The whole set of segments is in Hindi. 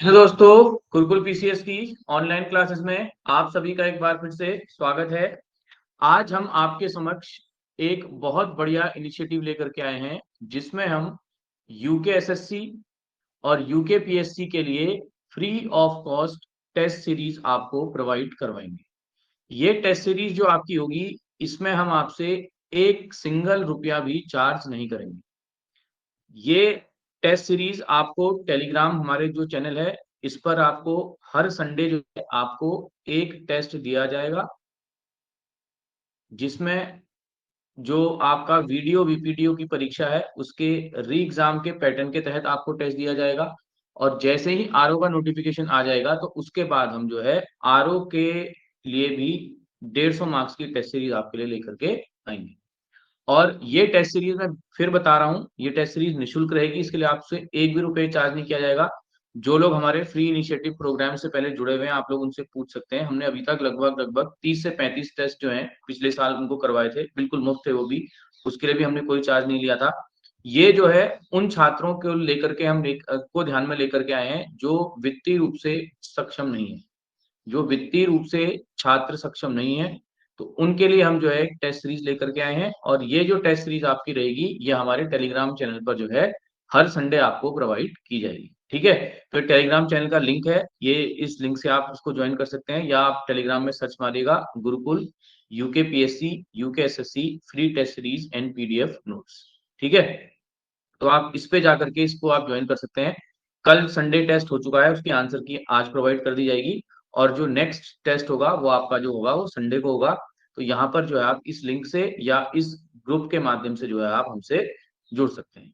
हेलो दोस्तों, गुरुकुल पीसीएस की ऑनलाइन क्लासेस में आप सभी का एक बार फिर से स्वागत है। आज हम आपके समक्ष एक बहुत बढ़िया इनिशिएटिव लेकर के आए हैं, जिसमें हम यूके एसएससी और यूके पीएससी के लिए free of cost test series आपको प्रोवाइड करवाएंगे। ये टेस्ट सीरीज जो आपकी होगी, इसमें हम आपसे एक सिंगल रुपया भी चार्ज नहीं करेंगे। ये टेस्ट सीरीज आपको टेलीग्राम हमारे जो चैनल है, इस पर आपको हर संडे जो है आपको एक टेस्ट दिया जाएगा, जिसमें जो आपका वीडियो वीपीडीओ की परीक्षा है उसके री एग्जाम के पैटर्न के तहत आपको टेस्ट दिया जाएगा। और जैसे ही आरओ का नोटिफिकेशन आ जाएगा तो उसके बाद हम जो है आरओ के लिए भी 150 मार्क्स की टेस्ट सीरीज आपके लिए लेकर के आएंगे। और ये टेस्ट सीरीज मैं फिर बता रहा हूँ, ये टेस्ट सीरीज निःशुल्क रहेगी। इसके लिए आपसे एक भी रुपए चार्ज नहीं किया जाएगा। जो लोग हमारे फ्री इनिशिएटिव प्रोग्राम से पहले जुड़े हुए हैं, आप लोग उनसे पूछ सकते हैं। हमने अभी तक लगभग लगभग 30 से 35 टेस्ट जो हैं पिछले साल उनको करवाए थे, बिल्कुल मुफ्त थे वो भी। उसके लिए भी हमने कोई चार्ज नहीं लिया था। ये जो है उन छात्रों को लेकर के को ध्यान में लेकर के आए हैं जो वित्तीय रूप से सक्षम नहीं है। जो वित्तीय रूप से छात्र सक्षम नहीं है, तो उनके लिए हम जो है एक टेस्ट सीरीज लेकर के आए हैं। और ये जो टेस्ट सीरीज आपकी रहेगी, ये हमारे टेलीग्राम चैनल पर जो है हर संडे आपको प्रोवाइड की जाएगी। ठीक है, तो टेलीग्राम चैनल का लिंक है ये, इस लिंक से आप उसको ज्वाइन कर सकते हैं, या आप टेलीग्राम में सर्च मारिएगा Gurukul UK PSC UK SSC free test series and PDF notes. ठीक है, तो आप इस पे जाकर के इसको आप ज्वाइन कर सकते हैं। कल संडे टेस्ट हो चुका है, उसकी आंसर की आज प्रोवाइड कर दी जाएगी। और जो नेक्स्ट टेस्ट होगा वो आपका जो होगा वो संडे को होगा। तो यहाँ पर जो है आप इस लिंक से या इस ग्रुप के माध्यम से जो है आप हमसे जुड़ सकते हैं।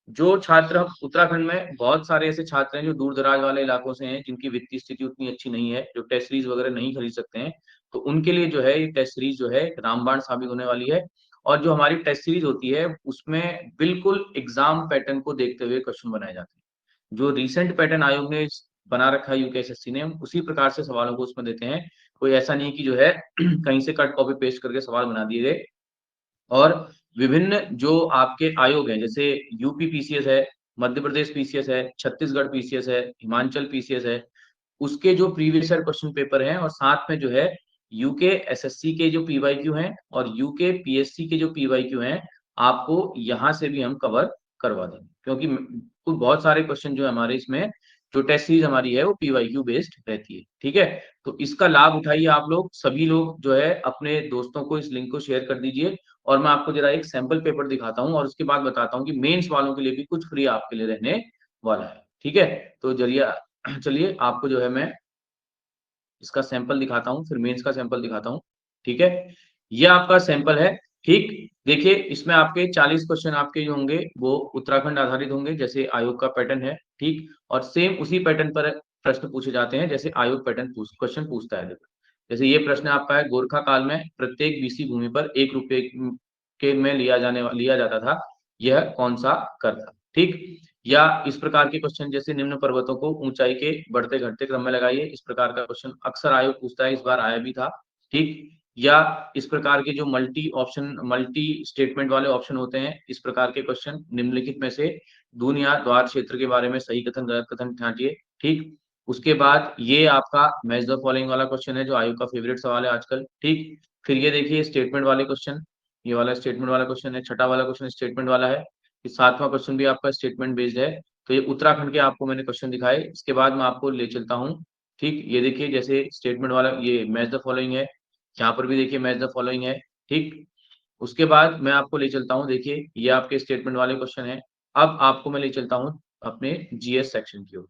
जो छात्र हम उत्तराखंड में बहुत सारे ऐसे छात्र हैं जो दूर दराज वाले इलाकों से हैं, जिनकी वित्तीय स्थिति उतनी अच्छी नहीं है, जो टेस्ट सीरीज वगैरह नहीं खरीद सकते हैं, तो उनके लिए जो है ये टेस्ट सीरीज जो है रामबाण साबित होने वाली है। और जो हमारी टेस्ट सीरीज होती है उसमें बिल्कुल एग्जाम पैटर्न को देखते हुए क्वेश्चन बनाए जाते हैं। जो रिसेंट पैटर्न आयोग ने बना रखा है यूकेएसएससी ने, हम उसी प्रकार से सवालों को उसमें देते हैं। कोई ऐसा नहीं कि जो है कहीं से कट कॉपी पेस्ट करके सवाल बना दिए गए। और विभिन्न जो आपके आयोग हैं, जैसे यूपी पीसीएस है, मध्य प्रदेश पीसीएस है, छत्तीसगढ़ पीसीएस है, हिमाचल पीसीएस है, उसके जो प्रीवियस ईयर क्वेश्चन पेपर हैं, और साथ में जो है यूके एसएससी के जो पीवाईक्यू हैं और यूके पीएससी के जो पीवाईक्यू हैं, आपको यहाँ से भी हम कवर करवा देंगे। क्योंकि कुछ बहुत सारे क्वेश्चन जो है हमारे इसमें, जो टेस्ट सीरीज हमारी है वो पीवाईक्यू बेस्ड रहती है। ठीक है, तो इसका लाभ उठाइए आप लोग, सभी लोग जो है अपने दोस्तों को इस लिंक को शेयर कर दीजिए। और मैं आपको जरा एक सैंपल पेपर दिखाता हूँ और उसके बाद बताता हूँ कि मेंस वालों के लिए भी कुछ फ्री आपके लिए रहने वाला है। ठीक है, तो जरिए चलिए आपको जो है मैं इसका सैंपल दिखाता हूँ, फिर मेंस का सैंपल दिखाता हूँ। ठीक है, ये आपका सैंपल है। ठीक, देखिए इसमें आपके 40 क्वेश्चन आपके जो होंगे वो उत्तराखंड आधारित होंगे, जैसे आयोग का पैटर्न है। ठीक, और सेम उसी पैटर्न पर प्रश्न पूछे जाते हैं जैसे आयोग पैटर्न क्वेश्चन पूछता है। देखो, जैसे ये प्रश्न आपका है, गोरखा काल में प्रत्येक बीसी भूमि पर 1 रुपए के में लिया जाता था, यह कौन सा कर था। ठीक, या इस प्रकार के क्वेश्चन जैसे निम्न पर्वतों को ऊंचाई के बढ़ते घटते क्रम में लगाइए, इस प्रकार का क्वेश्चन अक्सर आयोग पूछता है, इस बार आया भी था। ठीक, या इस प्रकार के जो मल्टी स्टेटमेंट वाले ऑप्शन होते हैं, इस प्रकार के क्वेश्चन निम्नलिखित में से दून या द्वार क्षेत्र के बारे में सही कथन गलत कथन छांटिए। ठीक, उसके बाद ये आपका मैच द फॉलोइंग वाला क्वेश्चन है, जो आयोग का फेवरेट सवाल है आजकल। ठीक, फिर ये देखिए स्टेटमेंट वाले क्वेश्चन, ये वाला स्टेटमेंट वाला क्वेश्चन है, छठा वाला क्वेश्चन स्टेटमेंट वाला है, सातवां क्वेश्चन भी आपका स्टेटमेंट बेस्ड है। तो ये उत्तराखंड के आपको मैंने क्वेश्चन दिखाए। इसके बाद मैं आपको ले चलता हूँ। ठीक, ये देखिए जैसे स्टेटमेंट वाला ये मैच द फॉलोइंग है, यहाँ पर भी देखिए मैच द फॉलोइंग है। ठीक, उसके बाद मैं आपको ले चलता हूँ, देखिए ये आपके स्टेटमेंट वाले क्वेश्चन है। अब आपको मैं ले चलता हूँ अपने जीएस सेक्शन की ओर।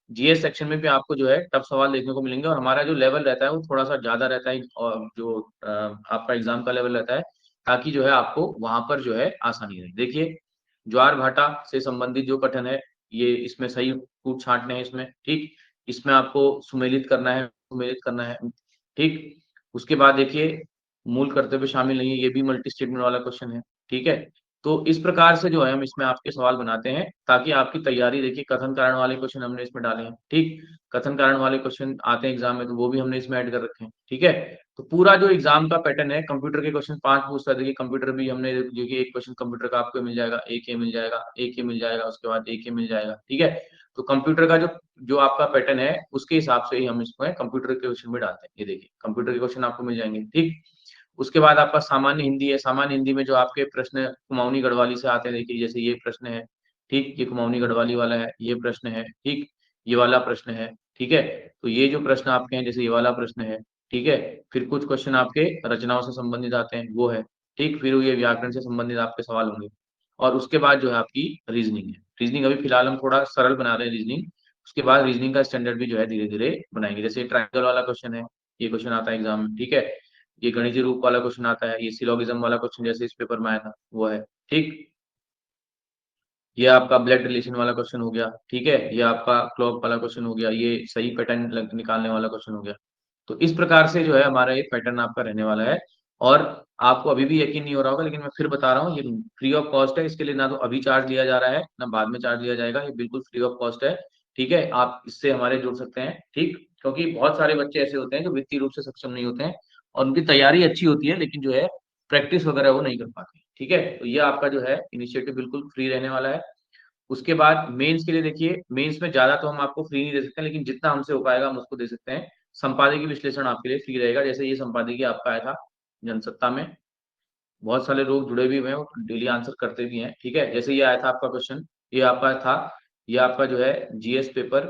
जीएस सेक्शन में भी आपको जो है टफ सवाल देखने को मिलेंगे, और हमारा जो लेवल रहता है वो थोड़ा सा ज्यादा रहता है, और जो आपका एग्जाम का लेवल रहता है, ताकि जो है आपको वहां पर जो है आसानी रहे। देखिए ज्वार भाटा से संबंधित जो कथन है, ये इसमें सही कूट छांटने हैं इसमें। ठीक, इसमें आपको सुमेलित करना है। ठीक, उसके बाद देखिए मूल कर्तव्य शामिल नहीं है, ये भी मल्टी स्टेटमेंट वाला क्वेश्चन है। ठीक है, तो इस प्रकार से जो है हम इसमें आपके सवाल बनाते हैं ताकि आपकी तैयारी, देखिए कथन कारण वाले क्वेश्चन हमने इसमें डाले हैं, ठीक। कथन कारण वाले क्वेश्चन आते हैं एग्जाम में, तो वो भी हमने इसमें ऐड कर रखे हैं, ठीक है। तो पूरा जो एग्जाम का पैटर्न है, कंप्यूटर के क्वेश्चन 5 पूछता है, देखिए कंप्यूटर भी हमने, देखिए एक क्वेश्चन कंप्यूटर का आपको मिल जाएगा, एक ये मिल जाएगा, एक ये मिल जाएगा, उसके बाद एक ये मिल जाएगा, ठीक है। तो कंप्यूटर का जो जो आपका पैटर्न है उसके हिसाब से ही हम इसमें कंप्यूटर के क्वेश्चन में डालते हैं। ये देखिए कंप्यूटर के क्वेश्चन आपको मिल जाएंगे, ठीक। उसके बाद आपका सामान्य हिंदी है। सामान्य हिंदी में जो आपके प्रश्न कुमाऊनी गढ़वाली से आते हैं, देखिए जैसे ये प्रश्न है, ठीक, ये कुमाऊनी गढ़वाली वाला है, ये प्रश्न है, ठीक, ये वाला प्रश्न है, ठीक है। तो ये जो प्रश्न आपके हैं, जैसे ये वाला प्रश्न है, ठीक है। फिर कुछ क्वेश्चन आपके रचनाओं से संबंधित आते हैं, वो है, ठीक। फिर ये व्याकरण से संबंधित आपके सवाल होंगे। और उसके बाद जो है आपकी रीजनिंग है। रीजनिंग अभी फिलहाल हम थोड़ा सरल बना रहे हैं रीजनिंग। उसके बाद रीजनिंग का स्टैंडर्ड भी जो है धीरे-धीरे बनाएँगे। जैसे ट्रायंगल वाला क्वेश्चन है, ये क्वेश्चन आता है एग्ज़ाम में, ठीक है। ये गणितीय रूप वाला क्वेश्चन आता है, ये सिलोगिज्म वाला क्वेश्चन जैसे इस पेपर में आया था, वो है, ठीक। ये आपका ब्लड रिलेशन वाला क्वेश्चन हो गया, ठीक है। ये आपका क्लॉक वाला क्वेश्चन हो गया, ये सही पैटर्न निकालने वाला क्वेश्चन हो गया। तो इस प्रकार से जो है हमारा ये पैटर्न आपका रहने वाला है। और आपको अभी भी यकीन नहीं हो रहा होगा, लेकिन मैं फिर बता रहा हूँ, ये फ्री ऑफ कॉस्ट है। इसके लिए ना तो अभी चार्ज लिया जा रहा है, ना बाद में चार्ज लिया जाएगा। ये बिल्कुल फ्री ऑफ कॉस्ट है, ठीक है। आप इससे हमारे जुड़ सकते हैं, ठीक। क्योंकि बहुत सारे बच्चे ऐसे होते हैं जो वित्तीय रूप से सक्षम नहीं होते हैं और उनकी तैयारी अच्छी होती है, लेकिन जो है प्रैक्टिस वगैरह वो नहीं कर पाते, ठीक है। तो ये आपका जो है इनिशिएटिव बिल्कुल फ्री रहने वाला है। उसके बाद मेंस के लिए देखिए, मेंस में ज़्यादा तो हम आपको फ्री नहीं दे सकते हैं, लेकिन जितना हमसे हो पाएगा हम उसको दे सकते हैं। संपादकीय विश्लेषण आपके लिए फ्री रहेगा। जैसे ये संपादकीय आपका आया था जनसत्ता में, बहुत सारे लोग जुड़े भी हुए हैं और डेली आंसर करते भी हैं, ठीक है। जैसे ये आया था आपका क्वेश्चन, ये आपका था, ये आपका जो है जीएस पेपर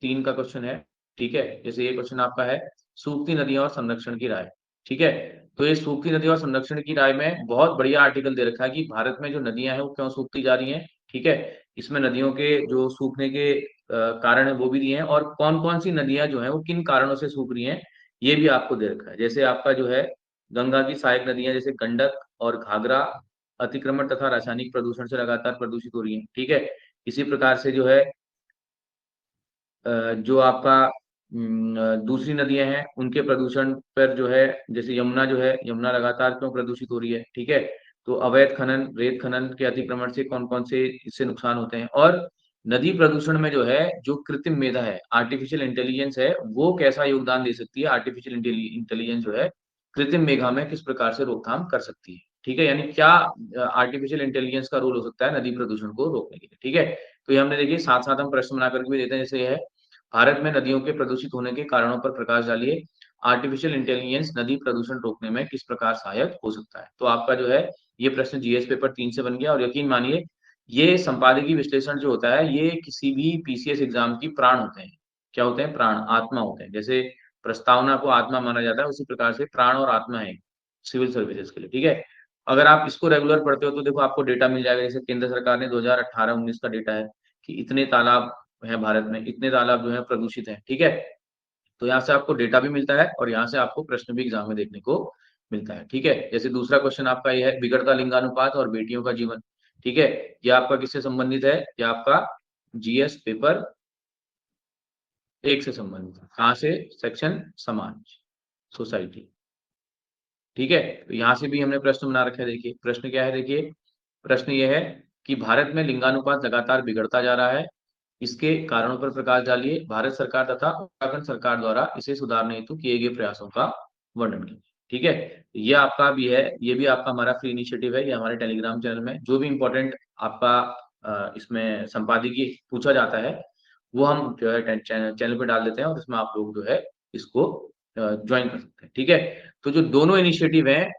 3 का क्वेश्चन है, ठीक है। जैसे ये क्वेश्चन आपका है, सूखती नदियाँ और संरक्षण की राय, ठीक है। तो ये सूखती नदियाँ और संरक्षण की राय में बहुत बढ़िया आर्टिकल दे रखा है कि भारत में जो नदियाँ हैं वो क्यों सूखती जा रही हैं, ठीक है। इसमें नदियों के जो सूखने के कारण है वो भी दिए हैं, और कौन-कौन सी नदियाँ जो हैं वो किन कारणों से सूख रही हैं, ये भी आपको दे रखा है। जैसे आपका जो है गंगा की सहायक नदियाँ जैसे गंडक और घाघरा अतिक्रमण तथा रासायनिक प्रदूषण से लगातार प्रदूषित हो रही हैं, ठीक है। इसी प्रकार से जो है जो आपका दूसरी नदियाँ हैं, उनके प्रदूषण पर जो है, जैसे यमुना जो है, यमुना लगातार क्यों प्रदूषित हो रही है, ठीक है? तो अवैध खनन, रेत खनन के अतिक्रमण से कौन-कौन से इससे नुकसान होते हैं, और नदी प्रदूषण में जो है, जो कृत्रिम मेधा है, आर्टिफिशियल इंटेलिजेंस है, वो कैसा योगदान दे सकती है, आर्टिफिशियल इंटेलिजेंस जो है, कृत्रिम मेघा में किस प्रकार से रोकथाम कर सकती है, ठीक है? यानी क्या आर्टिफिशियल इंटेलिजेंस का रोल हो सकता है नदी प्रदूषण को रोकने के लिए, ठीक है? तो ये हमने देखिए साथ-साथ हम प्रश्न बना कर के भी देते हैं, जैसे ये है, भारत में नदियों के प्रदूषित होने के कारणों पर प्रकाश डालिए। आर्टिफिशियल इंटेलिजेंस नदी प्रदूषण रोकने में किस प्रकार सहायक हो सकता है? तो आपका जो है ये प्रश्न जीएस पेपर 3 से बन गया, और यकीन मानिए ये संपादकीय विश्लेषण जो होता है, ये किसी भी पीसीएस एग्ज़ाम की प्राण होते हैं। क्या होते हैं? प्राण, आत्मा होते हैं। जैसे प्रस्तावना को आत्मा माना जाता है, उसी प्रकार से प्राण और आत्मा है सिविल सर्विसेज़ के लिए, ठीक है? अगर आप इसको रेगुलर पढ़ते हो तो देखो आपको डेटा मिल जाएगा, जैसे केंद्र सरकार ने 2018-19 का डेटा है कि इतने तालाब हैं भारत में, इतने तालाब जो हैं प्रदूषित हैं, ठीक है? तो यहाँ से आपको डेटा भी मिलता है और यहाँ से आपको प्रश्न भी एग्ज़ाम में देखने को मिलता है, ठीक है? जैसे दूसरा क्वेश्चन आपका ये है, बिगड़ता लिंगानुपात और बेटियों का जीवन, ठीक है? ये आपका किससे संबंधित है? ये आपका जीएस पेपर 1 से संबंधित है। कहाँ से? सेक्शन समाज, सोसाइटी। ठीक है? तो यहाँ से भी हमने प्रश्न बना रखा है, देखिए, प्रश्न क्या है देखिए, प्रश्न ये है कि भारत में लिंगानुपात लगातार बिगड़ता जा रहा है। इसके कारणों पर प्रकाश डालिए। भारत सरकार तथा उत्तराखंड सरकार द्वारा इसे सुधारने हेतु किए गए प्रयासों का वर्णन कीजिए। ठीक है? ये आपका भी है, ये भी आपका हमारा फ्री इनिशिएटिव है, ये हमारे टेलीग्राम चैनल में जो भी इम्पोर्टेंट आपका इसमें संपादकीय पूछा जाता है, वो हम जो है चैनल पे डाल देते हैं और इसमें आप लोग जो है इसको जॉइन कर सकते हैं। ठीक है? तो जो दोनों इनिशिएटिव हैं,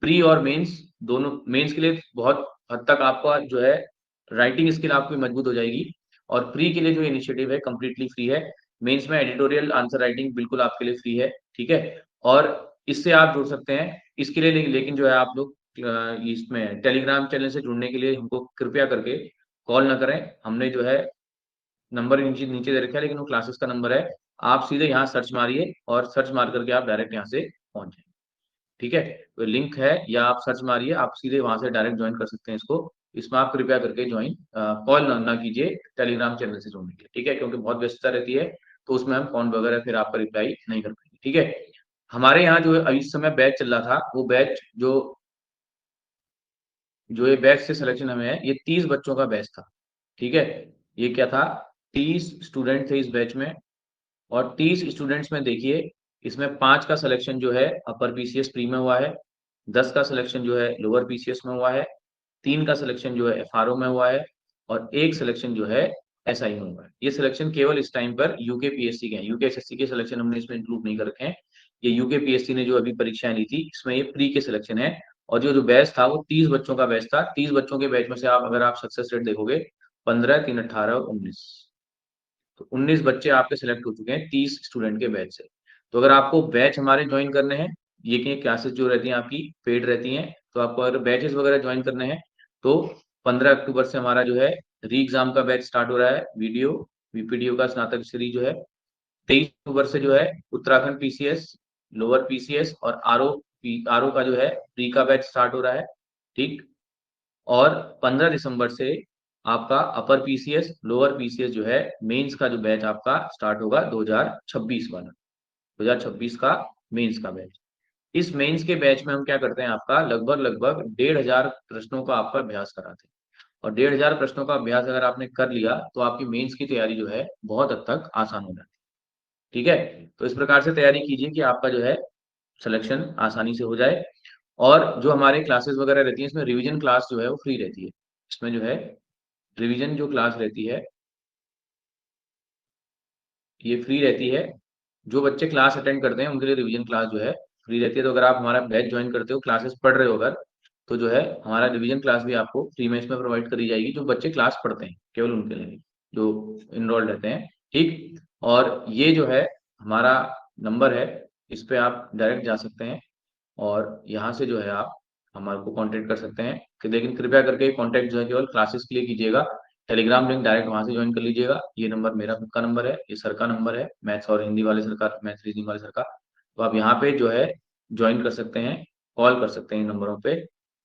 प्री और मेंस, दोनों मेंस के लिए बहुत हद तक आपका जो है राइटिंग स्किल आपकी मजबूत हो जाएगी, और प्री के लिए जो इनिशिएटिव है कंप्लीटली फ्री है। मेंस में एडिटोरियल आंसर राइटिंग बिल्कुल आपके लिए फ्री है, ठीक है? और इससे आप जुड़ सकते हैं। इसके लिए लेकिन जो है आप लोग इसमें टेलीग्राम चैनल से जुड़ने के लिए हमको कृपया करके कॉल ना करें। हमने जो है नंबर नीचे नीचे दे रखा है, लेकिन वो क्लासेस का नंबर है। आप सीधे यहाँ सर्च मारिए और सर्च मार करके आप डायरेक्ट यहाँ से पहुँच जाएँगे। ठीक है? तो लिंक है, या आप सर्च मारिए, आप सीधे वहाँ से डायरेक्ट जॉइन कर सकते हैं इसको। इसमें आप कृपया करके जॉइन कॉल ना कीजिए टेलीग्राम चैनल से जुड़ने के लिए, ठीक है? क्योंकि बहुत व्यस्तता रहती है, तो उसमें हम फ़ोन वगैरह फिर आपका रिप्लाई नहीं कर पाएँगे, ठीक है? हमारे यहाँ जो है इस समय बैच चल रहा था, वो बैच जो जो ये बैच से सिलेक्शन हमें है, ये 30 बच्चों का बैच था। ठीक है, ये क्या था, 30 स्टूडेंट थे इस बैच में। और 30 स्टूडेंट्स में देखिए, इसमें 5 का सिलेक्शन जो है अपर पीसीएस प्री में हुआ है, 10 का सिलेक्शन जो है लोअर पीसीएस में हुआ है, 3 का सिलेक्शन जो है एफआरओ में हुआ है, और 1 सिलेक्शन जो है एसआई में हुआ है। ये सिलेक्शन केवल इस टाइम पर यूके पीएससी के हैं, यूके एसएससी के सिलेक्शन हमने इसमें इंक्लूड नहीं कर रखे हैं। ये यूके पीएससी ने जो अभी परीक्षाएं ली थी, इसमें ये प्री के सिलेक्शन है। और जो जो बैच था वो 30 बच्चों का बैच था। 30 बच्चों के बैच में से आप अगर आप सक्सेस रेट देखोगे, 15, 3, 18 और 19, तो 19 बच्चे आपके सिलेक्ट हो चुके हैं 30 स्टूडेंट के बैच से। तो अगर आपको बैच हमारे ज्वाइन करने हैं, ये क्लासेस जो रहती हैं आपकी पेड रहती हैं, तो आपको अगर बैचेस वगैरह ज्वाइन करने हैं तो 15 अक्टूबर से हमारा जो है री एग्जाम का बैच स्टार्ट हो रहा है, वीडियो वीपीडीओ का स्नातक श्री जो है। 23 अक्टूबर से जो है उत्तराखंड पीसीएस, लोअर पीसीएस और आरओ आरओ का जो है प्री का बैच स्टार्ट हो रहा है। ठीक। और 15 दिसंबर से आपका अपर पीसीएस, लोअर पीसीएस जो है मेंस का जो बैच आपका स्टार्ट होगा 2026 वाला, 2026 का मेंस का बैच। इस मेंस के बैच में हम क्या करते हैं, आपका लगभग लगभग 1,500 प्रश्नों का आपका अभ्यास कराते हैं। और 1,500 प्रश्नों का अभ्यास अगर आपने कर लिया तो आपकी मेंस की तैयारी जो है बहुत हद तक आसान हो जाती है। ठीक है, तो इस प्रकार से तैयारी कीजिए कि आपका जो है सिलेक्शन आसानी से हो जाए। और जो हमारे क्लासेस वगैरह रहती है, इसमें रिवीजन क्लास जो है वो फ्री रहती है। इसमें जो है रिवीजन जो क्लास रहती है, ये फ्री रहती है। जो बच्चे क्लास अटेंड करते हैं उनके लिए रिवीजन क्लास जो है फ्री रहती है। तो अगर आप हमारा बैच ज्वाइन करते हो, क्लासेस पढ़ रहे हो अगर, तो जो है हमारा रिवीजन क्लास भी आपको फ्री में इसमें प्रोवाइड करी जाएगी, जो बच्चे क्लास पढ़ते हैं केवल उनके लिए, जो इनरोल्ड रहते हैं। ठीक। और ये जो है हमारा नंबर है, इस पे आप डायरेक्ट जा सकते हैं और यहाँ से जो है आप हमारे को कांटेक्ट कर सकते हैं। कि लेकिन कृपया करके कांटेक्ट जो है केवल क्लासेस के लिए कीजिएगा। टेलीग्राम लिंक डायरेक्ट वहां से ज्वाइन कर लीजिएगा। ये नंबर मेरा खुद का नंबर है, ये सर का नंबर है, मैथ्स और हिंदी वाले सर का, मैथ्स रीजनिंग वाले सर का। तो आप यहाँ पे जो है ज्वाइन कर सकते हैं, कॉल कर सकते हैं इन नंबरों पे,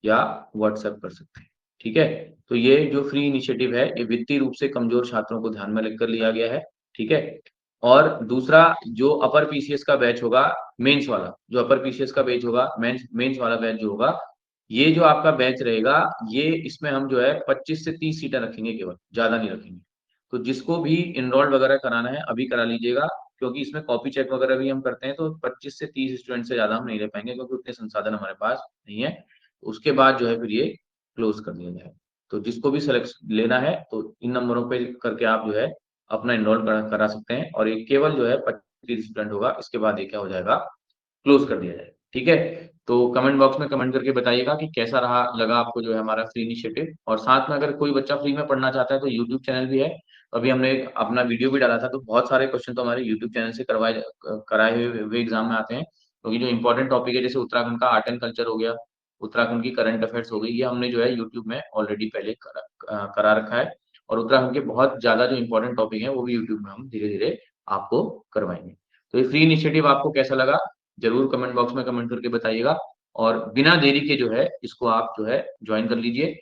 या व्हाट्सएप कर सकते हैं। ठीक है, तो ये जो फ्री इनिशिएटिव है, ये वित्तीय रूप से कमजोर छात्रों को ध्यान में लेकर लिया गया है। ठीक है। और दूसरा, जो अपर पीसीएस का बैच होगा, मेंस वाला जो अपर पीसीएस का बैच होगा, मेंस मेंस वाला बैच जो होगा, ये जो आपका बैच रहेगा, ये इसमें हम जो है 25 से 30 सीटें रखेंगे केवल, ज्यादा नहीं रखेंगे। तो जिसको भी इनरोल वगैरह कराना है अभी करा लीजिएगा, क्योंकि इसमें कॉपी चेक वगैरह भी हम करते हैं, तो 25 से 30 स्टूडेंट से ज्यादा हम नहीं ले पाएंगे, क्योंकि उतने संसाधन हमारे पास नहीं है। उसके बाद जो है फिर ये क्लोज कर दिया जाए। तो जिसको भी सेलेक्ट लेना है तो इन नंबरों पे करके आप जो है अपना इनरोल करा सकते हैं, और ये केवल जो है 25 स्टूडेंट होगा, इसके बाद ये क्या हो जाएगा, क्लोज कर दिया जाए। ठीक है, तो कमेंट बॉक्स में कमेंट करके बताइएगा कि कैसा रहा लगा आपको जो है हमारा फ्री इनिशिएटिव। और साथ में अगर कोई बच्चा फ्री में पढ़ना चाहता है तो यूट्यूब चैनल भी है। अभी हमने एक अपना वीडियो भी डाला था, तो बहुत सारे क्वेश्चन तो हमारे यूट्यूब चैनल से कराए हुए एग्जाम में आते हैं। क्योंकि जो इंपॉर्टेंट टॉपिक है, जैसे उत्तराखंड का आर्ट एंड कल्चर हो गया, उत्तराखंड की करंट अफेयर्स हो गई, ये हमने जो है यूट्यूब में ऑलरेडी पहले करा रखा है। और उत्तराखंड के बहुत ज्यादा जो इंपॉर्टेंट टॉपिक है वो भी यूट्यूब में हम धीरे धीरे आपको करवाएंगे। तो ये फ्री इनिशिएटिव आपको कैसा लगा, जरूर कमेंट बॉक्स में कमेंट करके बताइएगा। और बिना देरी के जो है इसको आप जो है ज्वाइन कर लीजिए,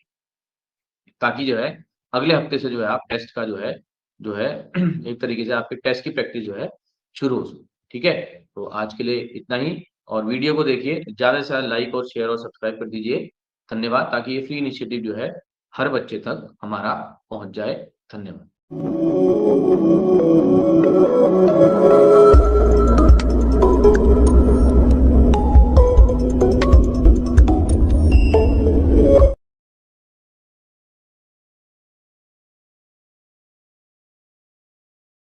ताकि जो है अगले हफ्ते से जो है आप टेस्ट का जो है एक तरीके से आपके टेस्ट की प्रैक्टिस जो है शुरू हो सके। ठीक है, तो आज के लिए इतना ही। और वीडियो को देखिए, ज्यादा से ज्यादा लाइक और शेयर और सब्सक्राइब कर दीजिए। धन्यवाद, ताकि ये फ्री इनिशिएटिव जो है हर बच्चे तक हमारा पहुंच जाए। धन्यवाद।